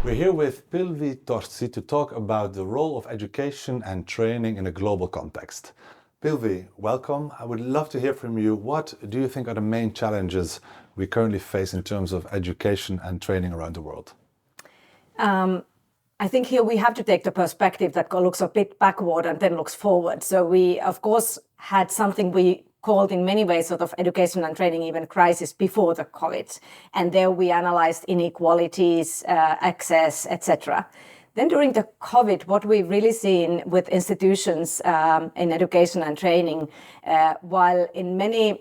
We're here with Pilvi Torsti to talk about the role of education and training in a global context. Pilvi, welcome. I would love to hear from you. What do you think are the main challenges we currently face in terms of education and training around the world? I think here we have to take the perspective that looks a bit backward and then looks forward. So we, of course, had something we called in many ways sort of education and training even crisis before the COVID. And there we analyzed inequalities, access, etc. Then during the COVID, what we've really seen with institutions in education and training, while in many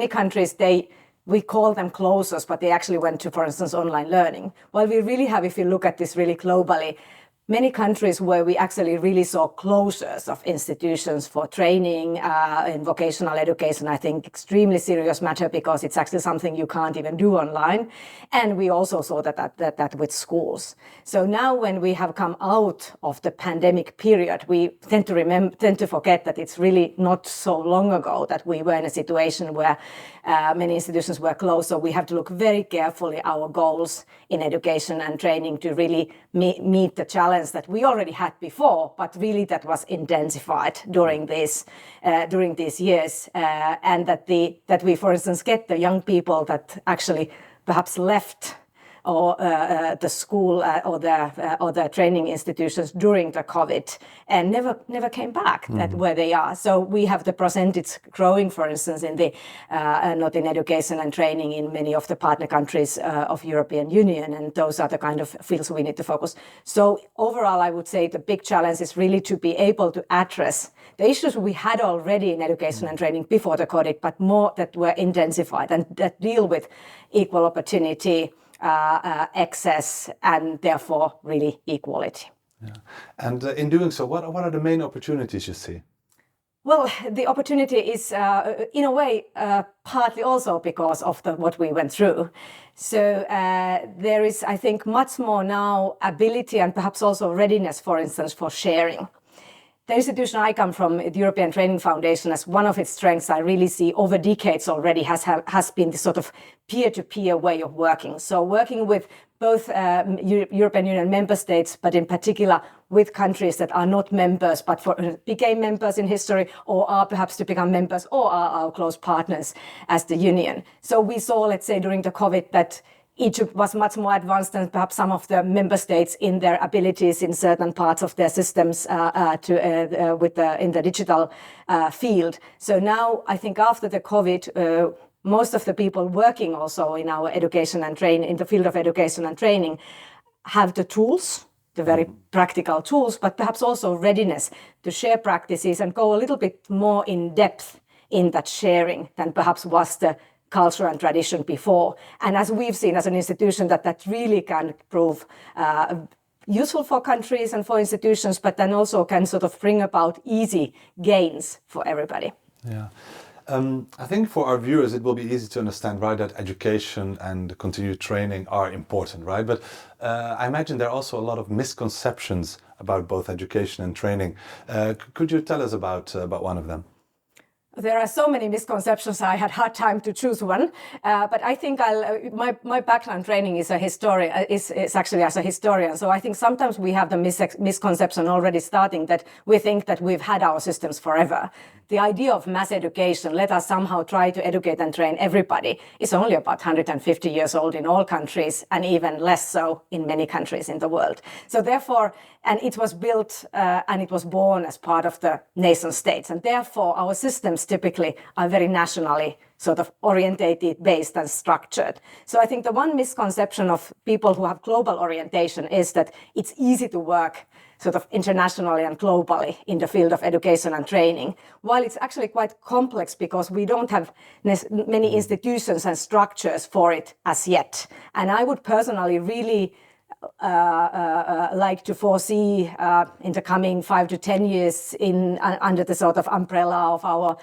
countries we call them closures, but they actually went to, for instance, online learning. While we really have, if you look at this really globally, many countries where we actually really saw closures of institutions for training in vocational education, I think extremely serious matter because it's actually something you can't even do online. And we also saw that with schools. So now when we have come out of the pandemic period, we tend to forget that it's really not so long ago that we were in a situation where many institutions were closed. So we have to look very carefully our goals in education and training to really meet the challenge that we already had before, but really that was intensified during these years, and that we, for instance, get the young people that actually perhaps left or the school or the training institutions during the COVID and never came back where they are. So we have the percentage growing, for instance, in the not in education and training in many of the partner countries of European Union, and those are the kind of fields we need to focus. So overall, I would say the big challenge is really to be able to address the issues we had already in education and training before the COVID, but more that were intensified and that deal with equal opportunity, access, and therefore really equality. Yeah. And in doing so, what are the main opportunities you see? Well, the opportunity is in a way partly also because of what we went through. So there is, I think, much more now ability and perhaps also readiness, for instance, for sharing. The institution I come from, the European Training Foundation, as one of its strengths, I really see over decades already has been this sort of peer-to-peer way of working. So working with both European Union member states, but in particular with countries that are not members, but became members in history or are perhaps to become members or are our close partners as the Union. So we saw, let's say, during the COVID that Egypt was much more advanced than perhaps some of the member states in their abilities in certain parts of their systems in the digital field. So now I think after the COVID, most of the people working also in our education and training, in the field of education and training, have the tools, the very practical tools, but perhaps also readiness to share practices and go a little bit more in depth in that sharing than perhaps was the culture and tradition before. And as we've seen as an institution that really can prove useful for countries and for institutions, but then also can sort of bring about easy gains for everybody. Yeah. I think for our viewers, it will be easy to understand, right, that education and continued training are important, right? But I imagine there are also a lot of misconceptions about both education and training. Could you tell us about one of them? There are so many misconceptions. I had hard time to choose one, but I think my background training is is actually as a historian. So I think sometimes we have the misconception already starting that we think that we've had our systems forever. The idea of mass education, let us somehow try to educate and train everybody, is only about 150 years old in all countries and even less so in many countries in the world. So therefore, and it was built and it was born as part of the nation states. And therefore, our systems typically are very nationally sort of orientated, based and structured. So I think the one misconception of people who have global orientation is that it's easy to work sort of internationally and globally in the field of education and training, while it's actually quite complex because we don't have many institutions and structures for it as yet. And I would personally really like to foresee in the coming 5 to 10 years under the sort of umbrella of our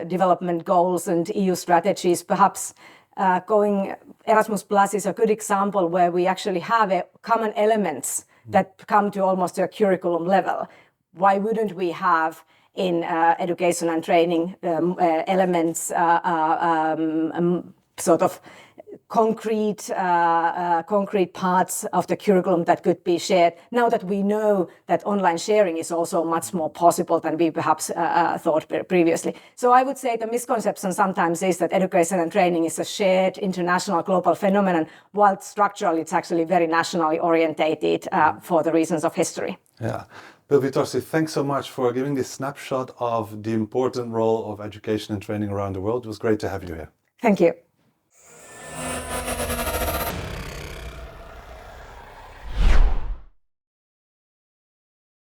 development goals and EU strategies, perhaps Erasmus Plus is a good example where we actually have common elements that come to almost a curriculum level. Why wouldn't we have in education and training elements sort of concrete parts of the curriculum that could be shared, now that we know that online sharing is also much more possible than we perhaps thought previously. So I would say the misconception sometimes is that education and training is a shared international global phenomenon, while structurally it's actually very nationally orientated for the reasons of history. Yeah. Pilvi Torsti, thanks so much for giving this snapshot of the important role of education and training around the world. It was great to have you here. Thank you.